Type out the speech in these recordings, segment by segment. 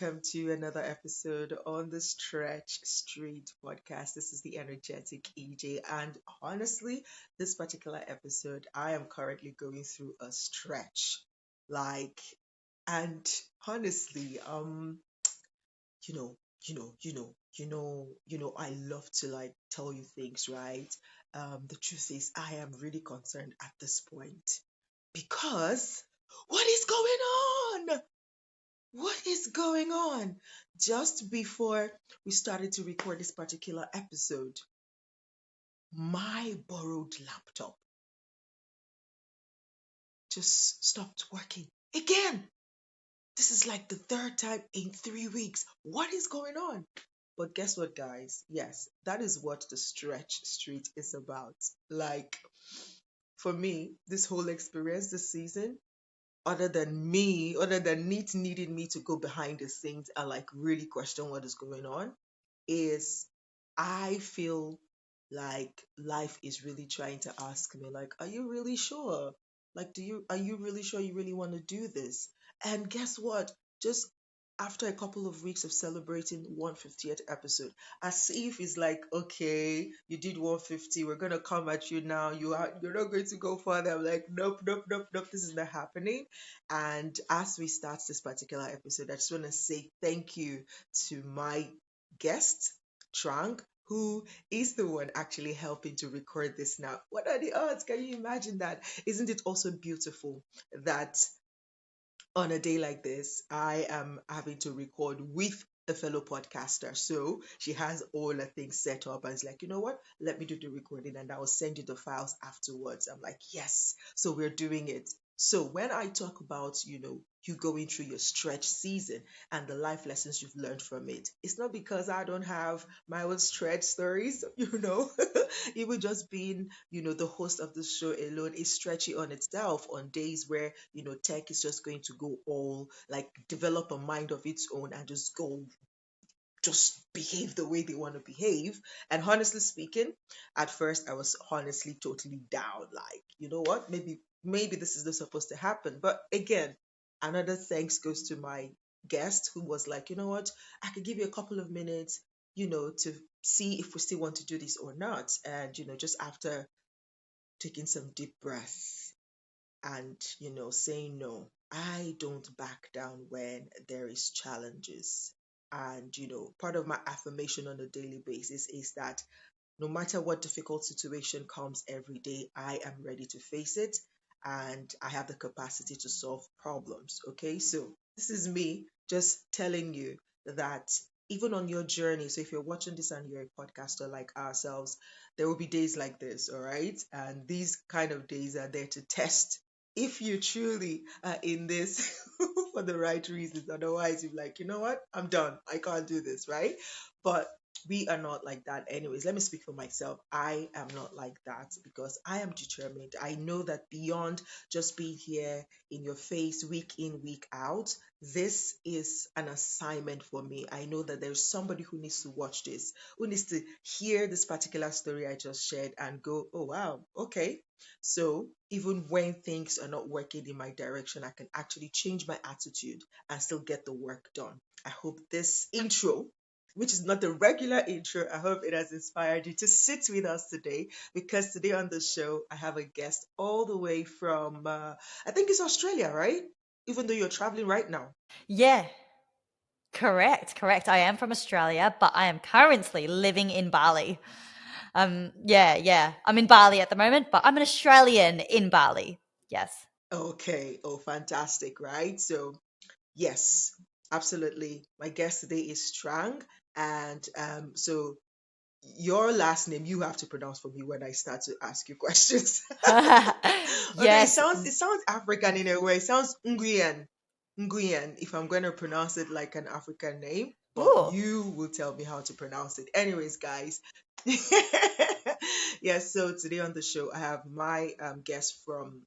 welcome to another episode on the Stretch Street podcast. This is the energetic EJ, and honestly, this particular episode, I am currently going through a stretch. Like, and honestly, you know, I love to like tell you things, right? The truth is, I am really concerned at this point because what is going on? What is going on? Just before we started to record this particular episode, my borrowed laptop just stopped working again. This is like the third time in 3 weeks. What is going on? But guess what, guys? Yes, that is what the stretch street is about. Like, for me, this whole experience this season, other than Neat needing me to go behind the scenes and like really question what is going on, is I feel like life is really trying to ask me, like, are you really sure? Like, are you really sure you really want to do this? And guess what? Just after a couple of weeks of celebrating 150th episode, as if it's like, okay, you did 150, we're gonna come at you now. You're not going to go further. I'm like, nope, nope, nope, nope, this is not happening. And as we start this particular episode, I just want to say thank you to my guest, Trang, who is the one actually helping to record this now. What are the odds? Can you imagine that? Isn't it also beautiful that on a day like this, I am having to record with a fellow podcaster. So she has all the things set up and it's like, you know what? Let me do the recording and I will send you the files afterwards. I'm like, yes. So we're doing it. So when I talk about, you going through your stretch season and the life lessons you've learned from it, it's not because I don't have my own stretch stories, Even just being, the host of the show alone is stretchy on itself on days where, tech is just going to go all like develop a mind of its own and just behave the way they want to behave. And honestly speaking, at first I was honestly totally down. Like, you know what? Maybe this is not supposed to happen. But again, another thanks goes to my guest who was like, you know what? I could give you a couple of minutes, to see if we still want to do this or not. And, just after taking some deep breaths and, saying no, I don't back down when there is challenges. And, part of my affirmation on a daily basis is that no matter what difficult situation comes every day, I am ready to face it and I have the capacity to solve problems. Okay, so this is me just telling you that even on your journey, so if you're watching this and you're a podcaster like ourselves, there will be days like this, all right? And these kind of days are there to test if you truly are in this for the right reasons. Otherwise, you're like, you know what? I'm done. I can't do this, right? But we are not like that anyways. Let me speak for myself. I am not like that because I am determined. I know that beyond just being here in your face week in, week out, this is an assignment for me. I know that there's somebody who needs to watch this, who needs to hear this particular story I just shared and go, oh wow, okay. So even when things are not working in my direction, I can actually change my attitude and still get the work done. I hope this intro, which is not the regular intro, I hope it has inspired you to sit with us today because today on the show, I have a guest all the way from, I think it's Australia, right? Even though you're traveling right now. Yeah, correct. I am from Australia, but I am currently living in Bali. Yeah. I'm in Bali at the moment, but I'm an Australian in Bali. Yes. Okay. Oh, fantastic, right? So, yes, absolutely. My guest today is Strang. And so your last name you have to pronounce for me when I start to ask you questions. Okay, Yes. it sounds African in a way. It sounds Nguyen. Nguyen, if I'm going to pronounce it like an African name, but Ooh. you will tell me how to pronounce it. Anyways, guys. Yes, so today on the show I have my guest from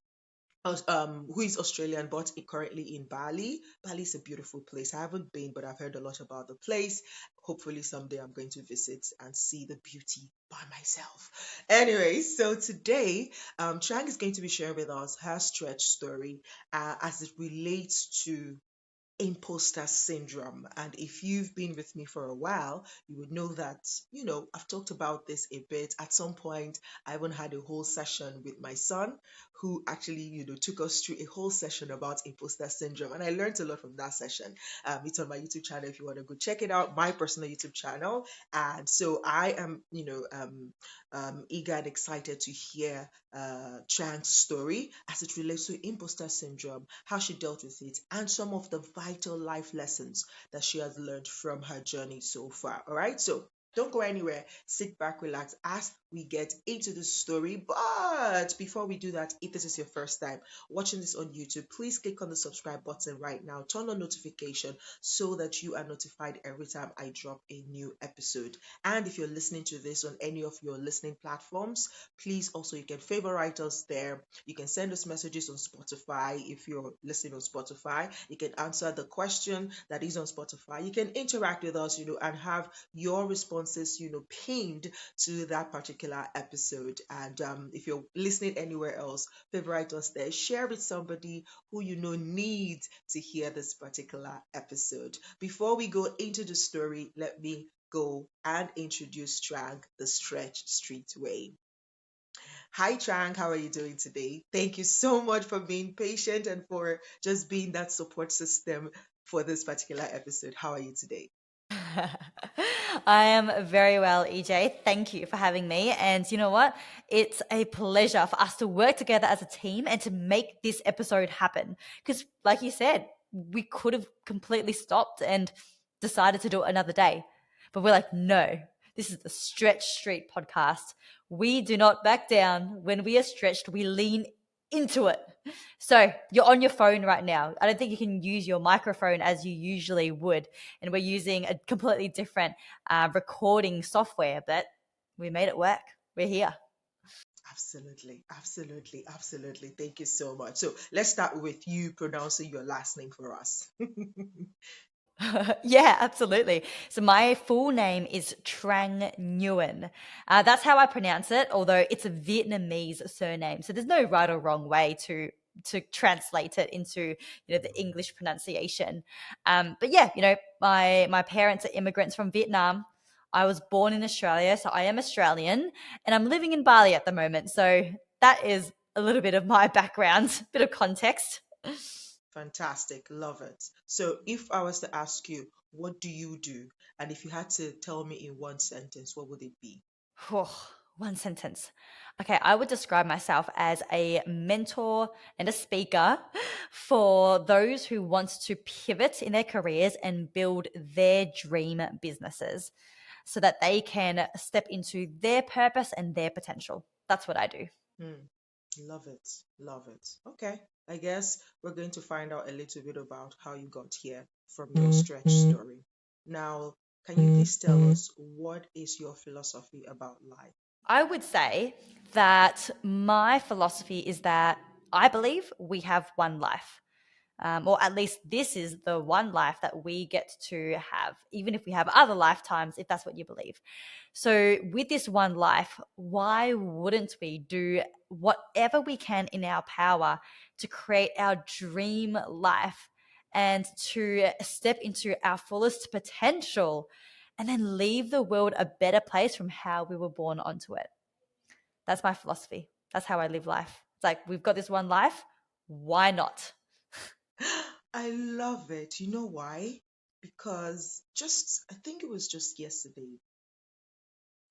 who is Australian but currently in Bali. Bali is a beautiful place. I haven't been, but I've heard a lot about the place. Hopefully, someday I'm going to visit and see the beauty by myself. Anyway, so today, Trang is going to be sharing with us her stretch story as it relates to imposter syndrome. And if you've been with me for a while, you would know that, I've talked about this a bit. At some point, I even had a whole session with my son who actually, took us through a whole session about imposter syndrome. And I learned a lot from that session. It's on my YouTube channel if you want to go check it out, my personal YouTube channel. And so I am, eager and excited to hear Chang's story as it relates to imposter syndrome, how she dealt with it, and some of the vital life lessons that she has learned from her journey so far. All right, so don't go anywhere. Sit back, relax as we get into the story. But before we do that, if this is your first time watching this on YouTube, please click on the subscribe button right now. Turn on notification so that you are notified every time I drop a new episode. And if you're listening to this on any of your listening platforms, please also you can favorite us there. You can send us messages on Spotify if you're listening on Spotify. You can answer the question that is on Spotify. You can interact with us, and have your responses, pinned to that particular episode. And if you're listening anywhere else, favorite us there. Share with somebody who needs to hear this particular episode. Before we go into the story, let me go and introduce Trang the Stretch Street Way. Hi, Trang. How are you doing today? Thank you so much for being patient and for just being that support system for this particular episode. How are you today? I am very well, EJ. Thank you for having me. And you know what? It's a pleasure for us to work together as a team and to make this episode happen. Because, like you said, we could have completely stopped and decided to do it another day. But we're like, no, this is the Stretch Street podcast. We do not back down. When we are stretched, we lean into it. So you're on your phone right now. I don't think you can use your microphone as you usually would. And we're using a completely different recording software, but we made it work. We're here. Absolutely, absolutely, absolutely. Thank you so much. So let's start with you pronouncing your last name for us. Yeah, absolutely. So my full name is Trang Nguyen. That's how I pronounce it, although it's a Vietnamese surname. So there's no right or wrong way to translate it into the English pronunciation. But yeah, my parents are immigrants from Vietnam. I was born in Australia, so I am Australian, and I'm living in Bali at the moment. So that is a little bit of my background, bit of context. Fantastic, love it. So if I was to ask you, what do you do? And if you had to tell me in one sentence, what would it be? Whew, one sentence. Okay, I would describe myself as a mentor and a speaker for those who want to pivot in their careers and build their dream businesses so that they can step into their purpose and their potential. That's what I do. Hmm. Love it. Love it. Okay. I guess we're going to find out a little bit about how you got here from your stretch story. Now, can you please tell us what is your philosophy about life? I would say that my philosophy is that I believe we have one life. Or at least this is the one life that we get to have, even if we have other lifetimes, if that's what you believe. So, with this one life, why wouldn't we do whatever we can in our power to create our dream life and to step into our fullest potential and then leave the world a better place from how we were born onto it? That's my philosophy. That's how I live life. It's like, we've got this one life. Why not? I love it. You know why? Because I think it was just yesterday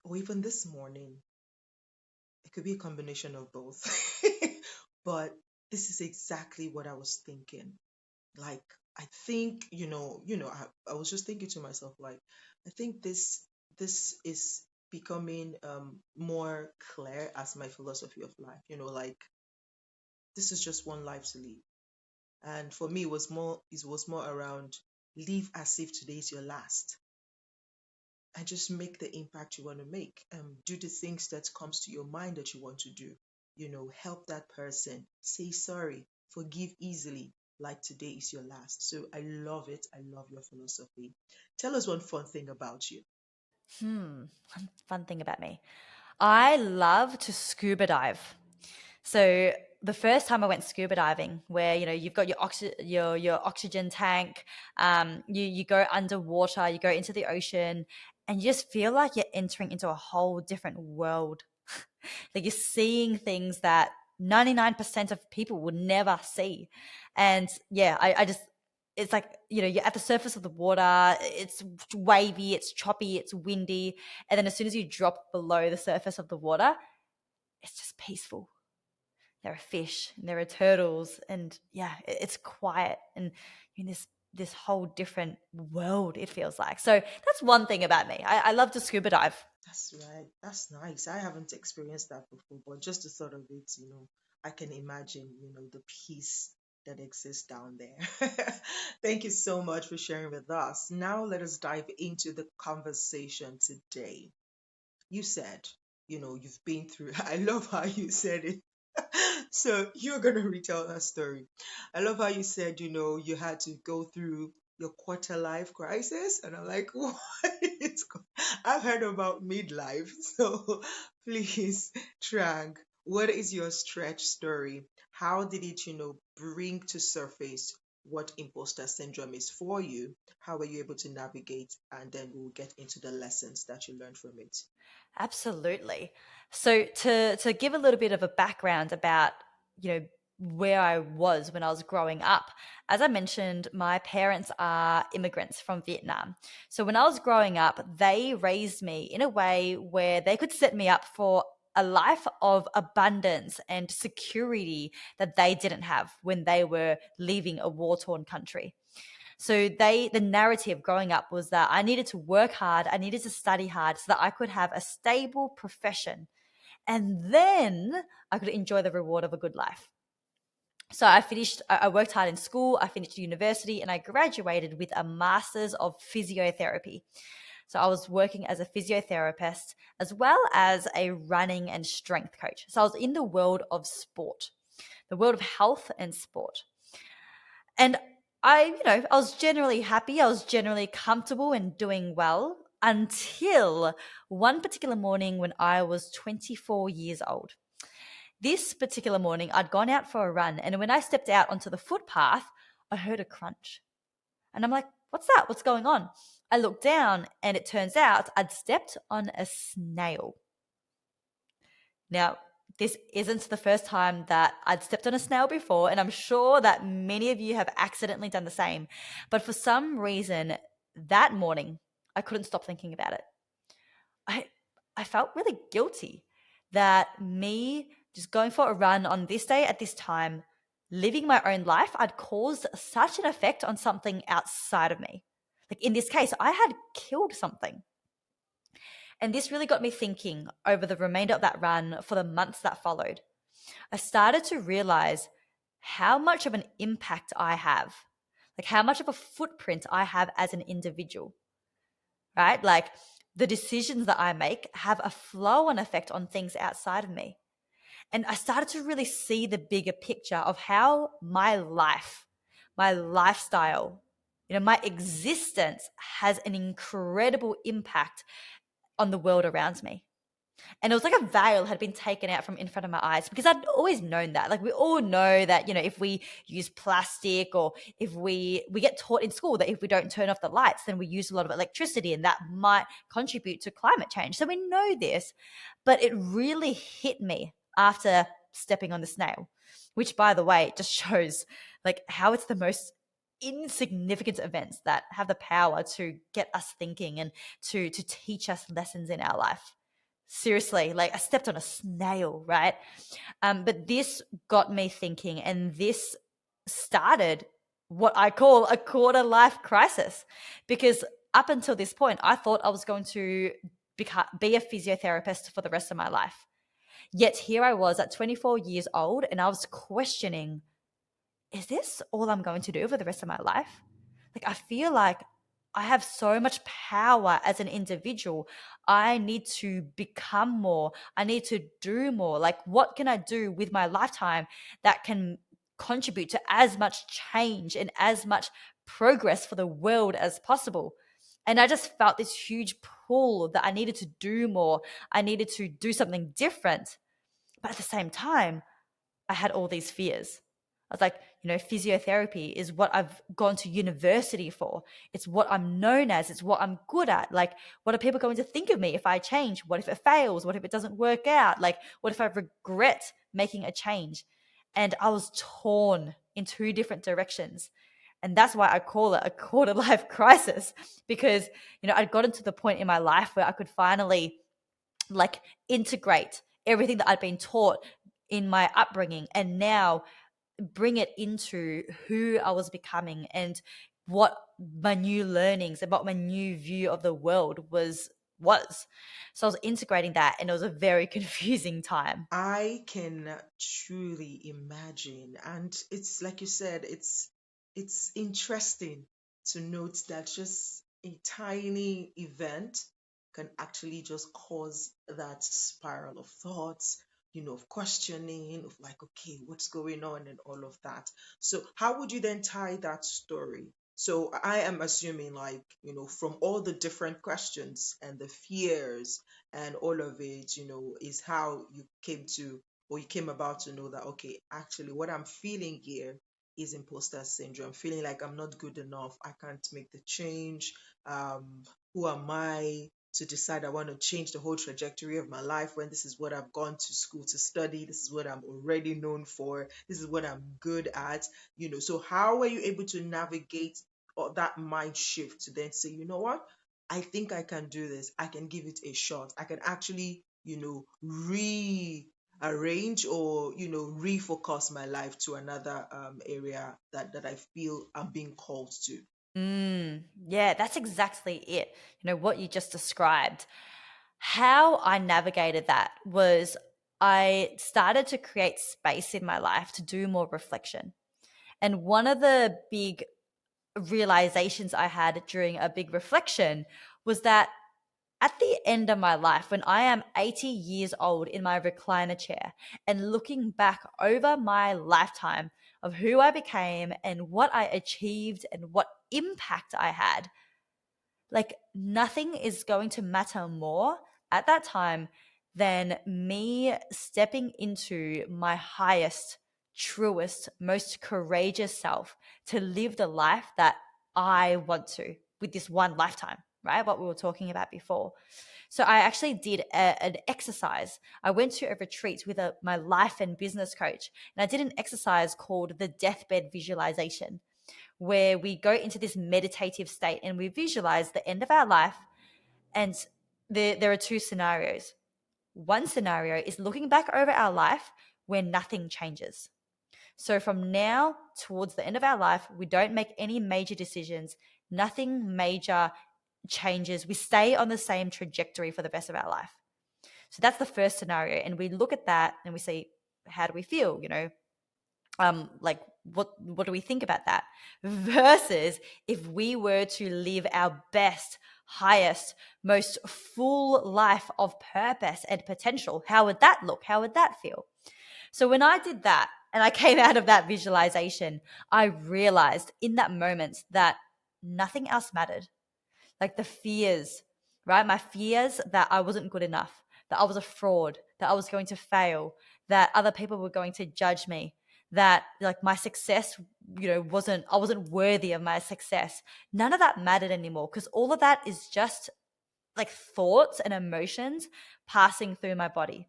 or even this morning, it could be a combination of both. But this is exactly what I was thinking. Like, I think, I was just thinking to myself, like, I think this is becoming more clear as my philosophy of life. Like, this is just one life to live. And for me, it was more around live as if today is your last, and just make the impact you want to make. Do the things that comes to your mind that you want to do. Help that person, say sorry, forgive easily, like today is your last. So I love it. I love your philosophy. Tell us one fun thing about you. One fun thing about me. I love to scuba dive. So the first time I went scuba diving, where you've got your oxygen tank, you go underwater, you go into the ocean, and you just feel like you're entering into a whole different world. Like you're seeing things that 99% of people would never see. And yeah, I just, it's like, you're at the surface of the water, it's wavy, it's choppy, it's windy. And then as soon as you drop below the surface of the water, it's just peaceful. There are fish and there are turtles, and yeah, it's quiet, and you're in this whole different world, it feels like. So that's one thing about me. I love to scuba dive. That's right. That's nice. I haven't experienced that before, but just the thought of it, I can imagine, the peace that exists down there. Thank you so much for sharing with us. Now let us dive into the conversation today. You said, you've been through, I love how you said it. So you're going to retell that story. I love how you said, you had to go through your quarter life crisis. And I'm like, what is I've heard about midlife. So please, Trang, what is your stretch story? How did it, bring to surface what imposter syndrome is for you? How were you able to navigate? And then we'll get into the lessons that you learned from it. Absolutely. So to give a little bit of a background about, you know, where I was when I was growing up, as I mentioned, my parents are immigrants from Vietnam. So when I was growing up, they raised me in a way where they could set me up for a life of abundance and security that they didn't have when they were leaving a war-torn country. So the narrative growing up was that I needed to work hard, I needed to study hard so that I could have a stable profession, and then I could enjoy the reward of a good life. So I worked hard in school, I finished university, and I graduated with a master's of physiotherapy. So I was working as a physiotherapist as well as a running and strength coach. So I was in the world of sport, the world of health and sport. And I was generally happy. I was generally comfortable and doing well until one particular morning when I was 24 years old. This particular morning, I'd gone out for a run, and when I stepped out onto the footpath, I heard a crunch. And I'm like, what's that? What's going on? I looked down, and it turns out I'd stepped on a snail. Now, this isn't the first time that I'd stepped on a snail before, and I'm sure that many of you have accidentally done the same. But for some reason, that morning, I couldn't stop thinking about it. I I felt really guilty that me just going for a run on this day at this time, living my own life, I'd caused such an effect on something outside of me. Like in this case, I had killed something. And this really got me thinking over the remainder of that run for the months that followed. I started to realize how much of an impact I have, like how much of a footprint I have as an individual, right? Like the decisions that I make have a flow on effect on things outside of me. And I started to really see the bigger picture of how my life, my lifestyle, my existence has an incredible impact on the world around me. And it was like a veil had been taken out from in front of my eyes because I'd always known that. Like we all know that, if we use plastic or if we get taught in school that if we don't turn off the lights, then we use a lot of electricity and that might contribute to climate change. So we know this, but it really hit me after stepping on the snail, which by the way, just shows like how it's the most insignificant events that have the power to get us thinking and to teach us lessons in our life. Seriously, like I stepped on a snail, right? But this got me thinking, and this started what I call a quarter life crisis, because up until this point, I thought I was going to be a physiotherapist for the rest of my life. Yet here I was at 24 years old, and I was questioning, is this all I'm going to do for the rest of my life? Like, I feel like I have so much power as an individual. I need to become more. I need to do more. Like, what can I do with my lifetime that can contribute to as much change and as much progress for the world as possible? And I just felt this huge pull that I needed to do more. I needed to do something different. But at the same time, I had all these fears. I was like, physiotherapy is what I've gone to university for. It's what I'm known as. It's what I'm good at. Like, what are people going to think of me if I change? What if it fails? What if it doesn't work out? Like, what if I regret making a change? And I was torn in two different directions. And that's why I call it a quarter life crisis, because, I'd gotten to the point in my life where I could finally like integrate everything that I'd been taught in my upbringing and now bring it into who I was becoming and what my new learnings and what my new view of the world was. So I was integrating that, and it was a very confusing time. I can truly imagine. And it's like you said, it's interesting to note that just a tiny event can actually just cause that spiral of thoughts, of questioning, of like, okay, what's going on and all of that. So how would you then tie that story? So I am assuming like, from all the different questions and the fears and all of it, is how you came to, or you came about to know that, okay, actually, what I'm feeling here is imposter syndrome, feeling like I'm not good enough, I can't make the change. Who am I to decide I want to change the whole trajectory of my life when this is what I've gone to school to study, this is what I'm already known for, this is what I'm good at, So, how were you able to navigate that mind shift to then say, you know what? I think I can do this. I can give it a shot. I can actually, rearrange or, refocus my life to another area that I feel I'm being called to. Yeah, that's exactly it. What you just described. How I navigated that was I started to create space in my life to do more reflection. And one of the big realizations I had during a big reflection was that at the end of my life, when I am 80 years old in my recliner chair and looking back over my lifetime of who I became and what I achieved and what impact I had, like nothing is going to matter more at that time than me stepping into my highest, truest, most courageous self to live the life that I want to with this one lifetime, right? What we were talking about before. So I actually did an exercise. I went to a retreat with my life and business coach, and I did an exercise called the deathbed visualization, where we go into this meditative state and we visualize the end of our life. And there are two scenarios. One scenario is looking back over our life where nothing changes. So from now towards the end of our life, we don't make any major decisions, nothing major changes. We stay on the same trajectory for the rest of our life. So that's the first scenario. And we look at that and we say, how do we feel? Like what do we think about that? Versus if we were to live our best, highest, most full life of purpose and potential, how would that look? How would that feel? So when I did that and I came out of that visualization, I realized in that moment that nothing else mattered. Like the fears, right? My fears that I wasn't good enough, that I was a fraud, that I was going to fail, that other people were going to judge me, that like my success, I wasn't worthy of my success. None of that mattered anymore, because all of that is just like thoughts and emotions passing through my body.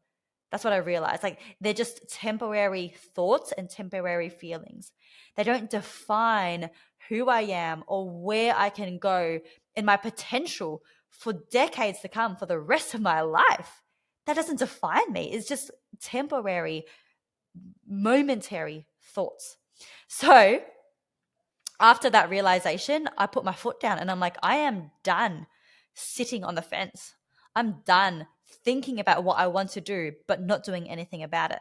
That's what I realized. Like they're just temporary thoughts and temporary feelings. They don't define who I am or where I can go in my potential for decades to come, for the rest of my life. That doesn't define me. It's just temporary, momentary thoughts. So after that realization, I put my foot down and I'm like, I am done sitting on the fence. I'm done thinking about what I want to do, but not doing anything about it.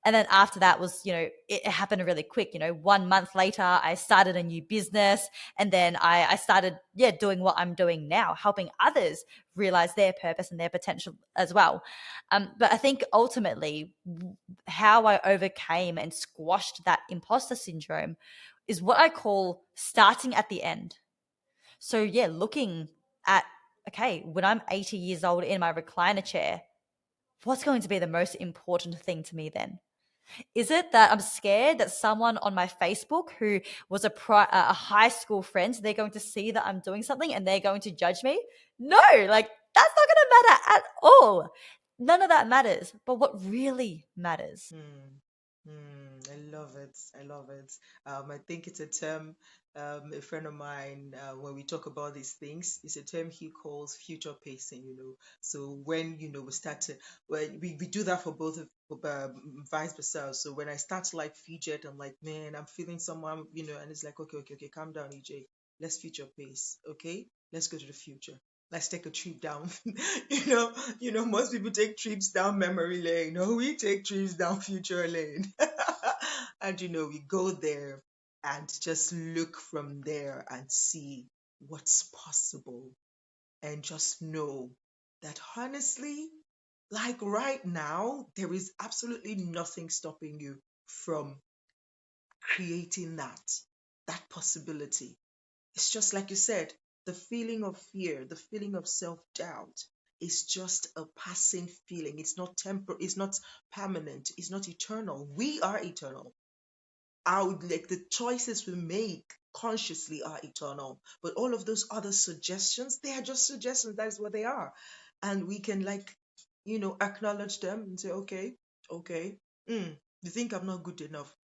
And then after that was, it happened really quick. 1 month later, I started a new business. And then I started, doing what I'm doing now, helping others realize their purpose and their potential as well. But I think ultimately, how I overcame and squashed that imposter syndrome is what I call starting at the end. So, looking at, okay, when I'm 80 years old in my recliner chair, what's going to be the most important thing to me then? Is it that I'm scared that someone on my Facebook who was a high school friend, they're going to see that I'm doing something and they're going to judge me? No, like that's not going to matter at all. None of that matters. But what really matters. Hmm. I love it. I love it. I think it's a term, a friend of mine, when we talk about these things, it's a term he calls future pacing, So when, we start to, when we do that for both of, vice versa. So when I start to like fidget, I'm like, man, I'm feeling someone, and it's like, okay, okay, okay, calm down, EJ. Let's future pace, okay? Let's go to the future. Let's take a trip down. Most people take trips down memory lane. No, we take trips down future lane. And we go there and just look from there and see what's possible. And just know that honestly, like right now, there is absolutely nothing stopping you from creating that possibility. It's just like you said, the feeling of fear, the feeling of self-doubt is just a passing feeling. It's not it's not permanent, it's not eternal. We are eternal. Our like the choices we make consciously are eternal. But all of those other suggestions, they are just suggestions. That is what they are. And we can acknowledge them and say, okay, okay, you think I'm not good enough.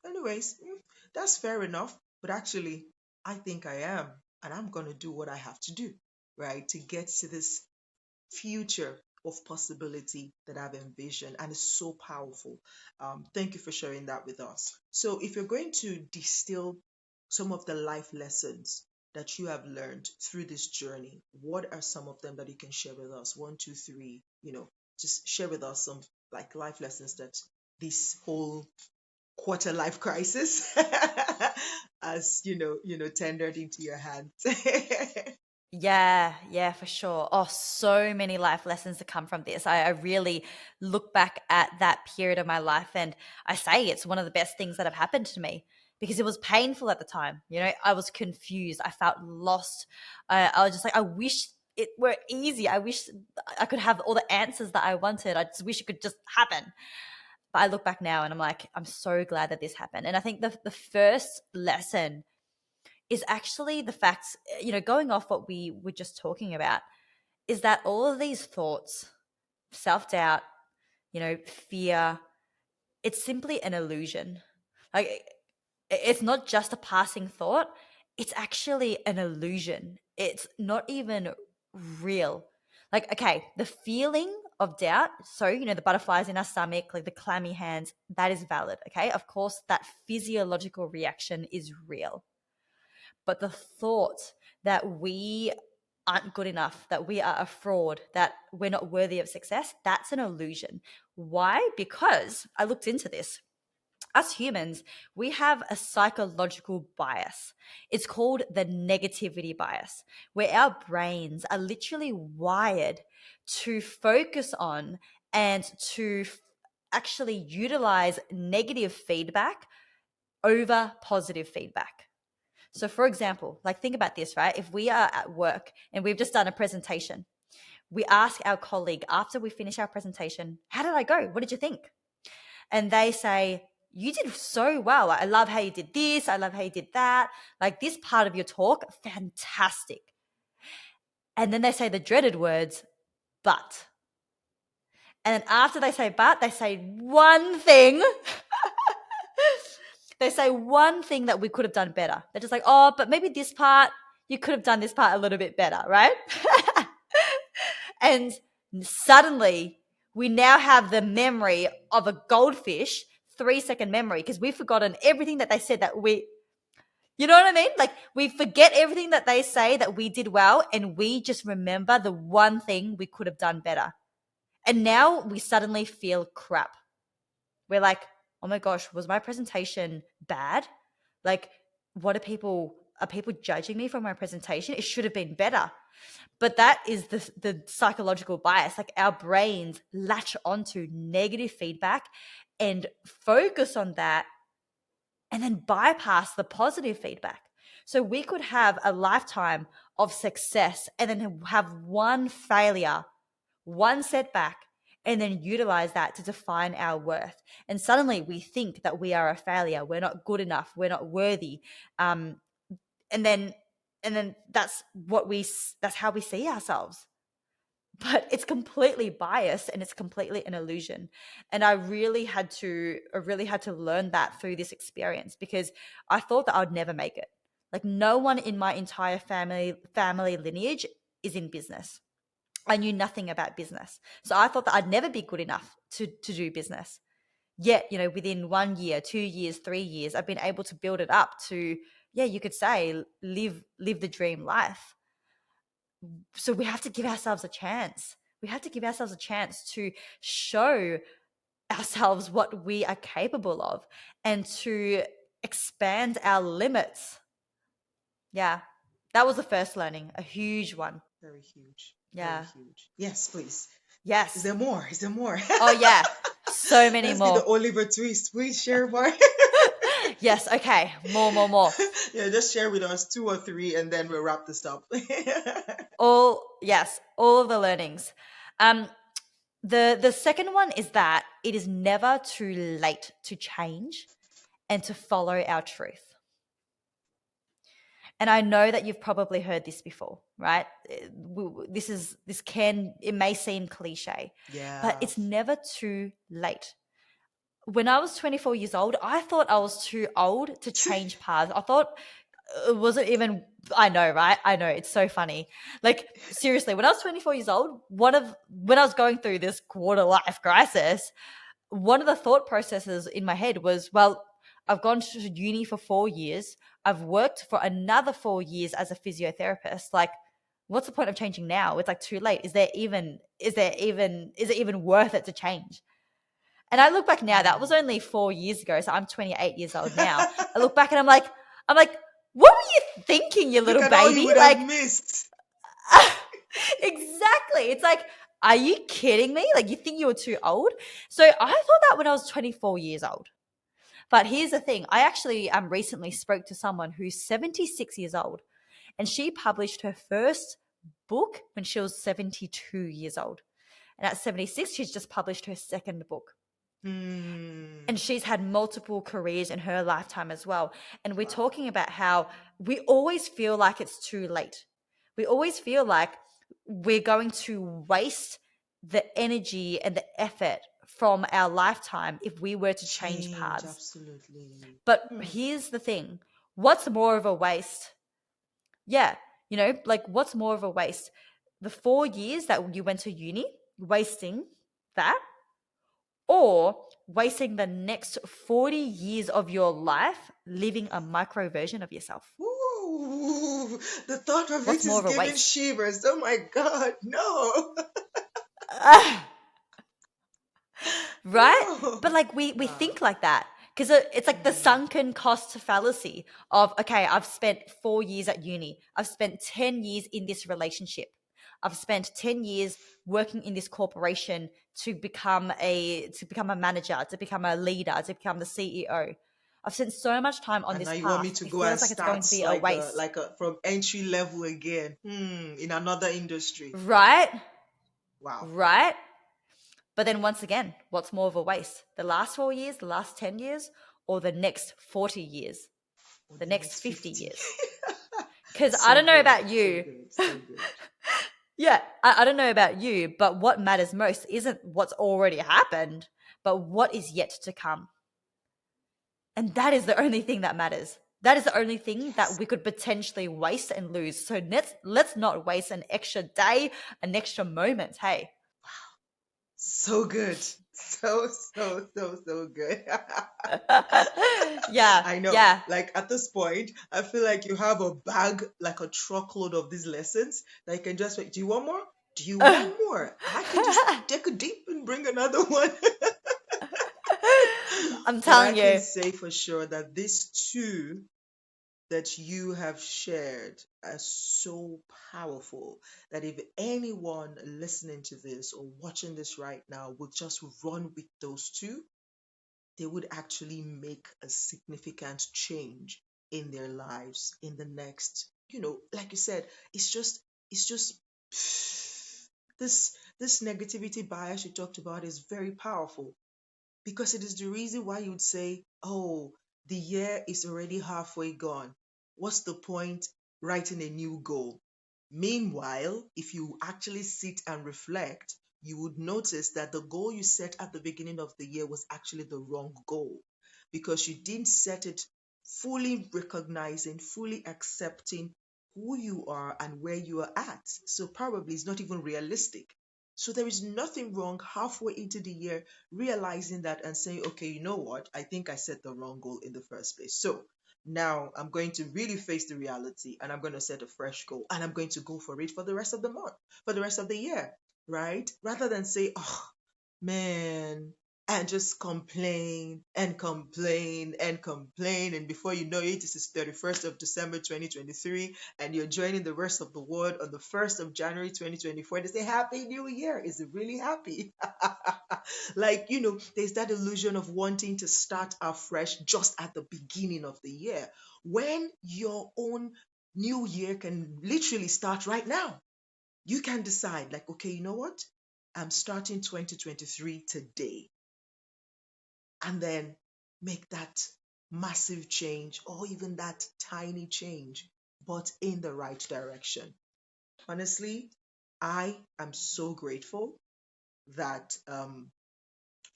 Anyways, that's fair enough. But actually, I think I am. And I'm going to do what I have to do, right, to get to this future of possibility that I've envisioned. And it's so powerful. Thank you for sharing that with us. So, if you're going to distill some of the life lessons that you have learned through this journey, what are some of them that you can share with us? One, two, three, just share with us some like life lessons that this whole quarter life crisis as tendered into your hands. Yeah, yeah, for sure. Oh, so many life lessons to come from this. I really look back at that period of my life and I say it's one of the best things that have happened to me because it was painful at the time. I was confused. I felt lost. I was just like, I wish it were easy. I wish I could have all the answers that I wanted. I just wish it could just happen. But I look back now and I'm like, I'm so glad that this happened. And I think the first lesson is actually the fact, going off what we were just talking about, is that all of these thoughts, self doubt, fear, it's simply an illusion. Like, it's not just a passing thought, it's actually an illusion. It's not even real. Like, okay, the feeling of doubt, so, the butterflies in our stomach, like the clammy hands, that is valid. Okay. Of course, that physiological reaction is real. But the thought that we aren't good enough, that we are a fraud, that we're not worthy of success, that's an illusion. Why? Because I looked into this. Us humans, we have a psychological bias. It's called the negativity bias, where our brains are literally wired to focus on and to actually utilize negative feedback over positive feedback. So, for example, like think about this, right? If we are at work and we've just done a presentation, we ask our colleague after we finish our presentation, how did I go? What did you think? And they say, you did so well. I love how you did this. I love how you did that. Like this part of your talk, fantastic. And then they say the dreaded words, but. And then after they say but, they say one thing. They say one thing that we could have done better. They're just like, oh, but maybe this part, you could have done this part a little bit better, right? And suddenly we now have the memory of a goldfish, 3-second memory, because we've forgotten everything that they said that you know what I mean? Like we forget everything that they say that we did well, and we just remember the one thing we could have done better. And now we suddenly feel crap. We're like, oh my gosh, was my presentation bad? Like, are people judging me for my presentation? It should have been better. But that is the psychological bias. Like our brains latch onto negative feedback and focus on that and then bypass the positive feedback. So we could have a lifetime of success and then have one failure, one setback, and then utilize that to define our worth. And suddenly we think that we are a failure, we're not good enough, we're not worthy. Um, and then that's how we see ourselves. But it's completely biased and it's completely an illusion. And I really had to learn that through this experience, because I thought that I would never make it. Like, no one in my entire family lineage is in business. I knew nothing about business. So I thought that I'd never be good enough to do business. Yet, within 1 year, 2 years, 3 years, I've been able to build it up to, yeah, you could say, live the dream life. So we have to give ourselves a chance. We have to give ourselves a chance to show ourselves what we are capable of and to expand our limits. Yeah. That was the first learning, a huge one. Very huge. Very Yeah. huge. Yes, please. Is Yes. there more? Is there more? Oh, yeah. So many Let's be the more. Oliver twist. Please share more. Yes. Okay. More. Yeah, just share with us two or three and then we'll wrap this up. All of the learnings. Um, the second one is that it is never too late to change and to follow our truth. And I know that you've probably heard this before, right? It may seem cliche, but Yeah. it's never too late. When I was 24 years old, I thought I was too old to change paths. I thought it wasn't even, I know, right? I know, it's so funny. Like, seriously, when I was 24 years old, when I was going through this quarter life crisis, one of the thought processes in my head was, well, I've gone to uni for 4 years. I've worked for another 4 years as a physiotherapist. Like, what's the point of changing now? It's like too late. Is it even worth it to change? And I look back now, that was only 4 years ago. So I'm 28 years old now. I look back and I'm like, what were you thinking, you Look little at all you baby? would have Like, missed. exactly. It's like, are you kidding me? Like, you think you were too old? So I thought that when I was 24 years old. But here's the thing. I actually recently spoke to someone who's 76 years old, and she published her first book when she was 72 years old. And at 76, she's just published her second book. Hmm. And she's had multiple careers in her lifetime as well. And we're Wow. talking about how we always feel like it's too late. We always feel like we're going to waste the energy and the effort from our lifetime if we were to change Change, paths. absolutely. But Hmm. here's the thing, what's more of a waste? Yeah, like, what's more of a waste? The 4 years that you went to uni, wasting that, or wasting the next 40 years of your life living a micro version of yourself? Ooh, the thought of What's it more is of a giving waste? shivers. Oh my God, no. Right? No. But like, we Wow. think like that because it's like the Hmm. sunken cost fallacy of, okay, I've spent 4 years at uni, I've spent 10 years in this relationship, I've spent 10 years working in this corporation to become a manager, to become a leader, to become the CEO. I've spent so much time on And now this you want me path, to it go and feels like it's going start to be a like waste. from entry level again. In another industry. Right? Wow. Right? But then once again, what's more of a waste? The last 4 years, the last 10 years, or the next 40 years, Or the the next next 50 50. years? Because I So don't know good. about So you. good. So good. Yeah, I don't know about you, but what matters most isn't what's already happened, but what is yet to come. And that is the only thing that matters. That is the only thing that Yes. we could potentially waste and lose. So let's not waste an extra day, an extra moment. Hey. So good. So good. Yeah, I know. yeah. Like at this point, I feel like you have a bag, like a truckload of these lessons that you can just like, do you want more? Do you want more? I can just take a deep and bring another one. I'm But I telling can you. say for sure that these two that you have shared are so powerful that if anyone listening to this or watching this right now would just run with those two, they would actually make a significant change in their lives in the next, like you said, it's just this this negativity bias you talked about is very powerful because it is the reason why you'd say, oh, the year is already halfway gone. What's the point writing a new goal? Meanwhile, if you actually sit and reflect, you would notice that the goal you set at the beginning of the year was actually the wrong goal because you didn't set it fully recognizing, fully accepting who you are and where you are at. So probably it's not even realistic. So there is nothing wrong halfway into the year realizing that and saying, okay, you know what? I think I set the wrong goal in the first place. So now I'm going to really face the reality and I'm going to set a fresh goal and I'm going to go for it for the rest of the month, for the rest of the year, right? Rather than say, oh, man, and just complain and complain and complain. And before you know it, this is 31st of December 2023, and you're joining the rest of the world on the 1st of January 2024. They say, Happy New Year. Is it really happy? Like, there's that illusion of wanting to start afresh just at the beginning of the year when your own new year can literally start right now. You can decide, like, okay, you know what? I'm starting 2023 today, and then make that massive change or even that tiny change, but in the right direction. Honestly, I am so grateful that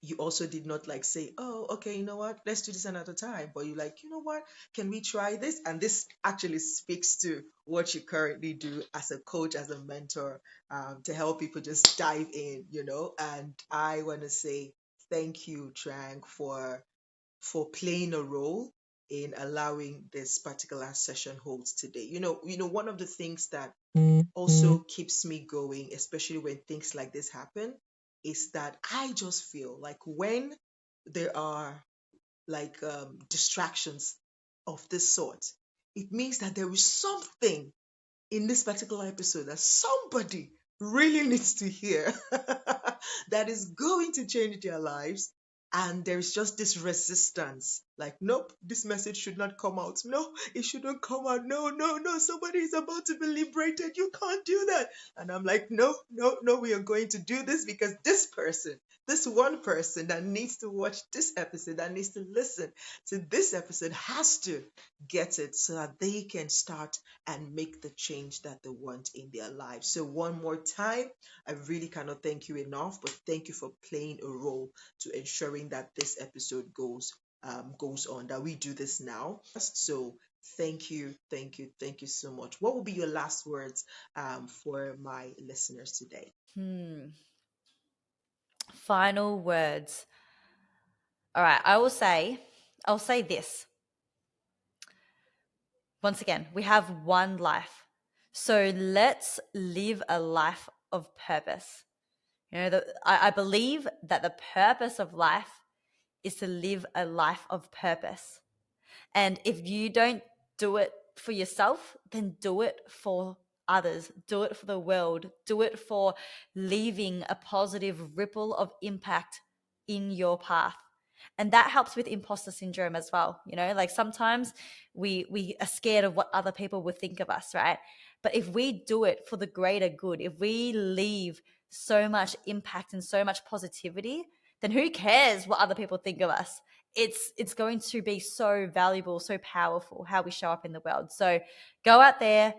you also did not like say, oh, okay, you know what, let's do this another time. But you like, you know what, can we try this? And this actually speaks to what you currently do as a coach, as a mentor, to help people just dive in, And I want to say thank you, Trang, for playing a role in allowing this particular session holds today. One of the things that also keeps me going, especially when things like this happen, is that I just feel like when there are like distractions of this sort, it means that there is something in this particular episode that somebody really needs to hear that is going to change their lives. And there's just this resistance like, nope, this message should not come out. No, it shouldn't come out. No, no, no, somebody is about to be liberated. You can't do that. And I'm like, no, no, no, we are going to do this because this person, this one person that needs to watch this episode, that needs to listen to this episode, has to get it so that they can start and make the change that they want in their lives. So one more time, I really cannot thank you enough, but thank you for playing a role to ensuring that this episode goes on, that we do this now. So thank you, thank you, thank you so much. What will be your last words for my listeners today? Hmm. Final words. All right, I'll say this. Once again, we have one life. So let's live a life of purpose. I believe that the purpose of life is to live a life of purpose. And if you don't do it for yourself, then do it for others, do it for the world, do it for leaving a positive ripple of impact in your path. And that helps with imposter syndrome as well. Like sometimes we are scared of what other people will think of us, right? But if we do it for the greater good, if we leave so much impact and so much positivity, then who cares what other people think of us? It's going to be so valuable, so powerful how we show up in the world. So go out there.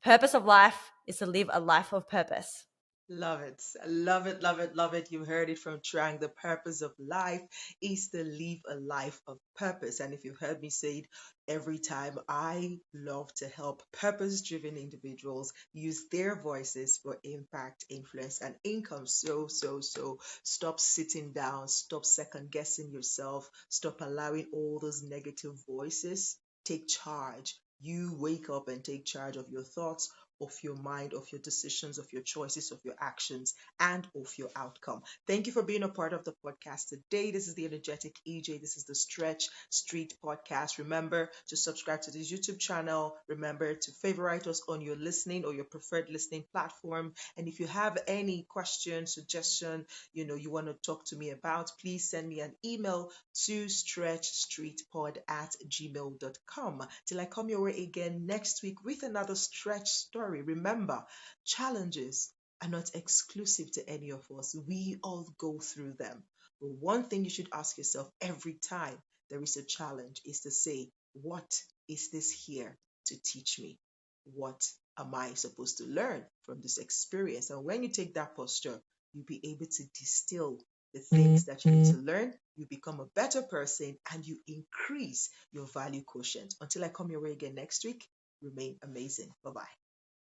The purpose of life is to live a life of purpose. Love it. Love it, love it, love it. You heard it from Trang. The purpose of life is to live a life of purpose. And if you've heard me say it every time, I love to help purpose driven individuals use their voices for impact, influence, and income. So, so, so stop sitting down, stop second guessing yourself, stop allowing all those negative voices. Take charge. You wake up and take charge of your thoughts, of your mind, of your decisions, of your choices, of your actions, and of your outcome. Thank you for being a part of the podcast today. This is the Energetic EJ. This is the Stretch Street Podcast. Remember to subscribe to this YouTube channel. Remember to favorite us on your listening or your preferred listening platform. And if you have any question, suggestion, you want to talk to me about, please send me an email to stretchstreetpod@gmail.com. Till I come your way again next week with another stretch story. Remember, challenges are not exclusive to any of us. We all go through them. But one thing you should ask yourself every time there is a challenge is to say, what is this here to teach me? What am I supposed to learn from this experience? And when you take that posture, you'll be able to distill the things that you need to learn. You become a better person and you increase your value quotient. Until I come your way again next week, remain amazing. Bye bye.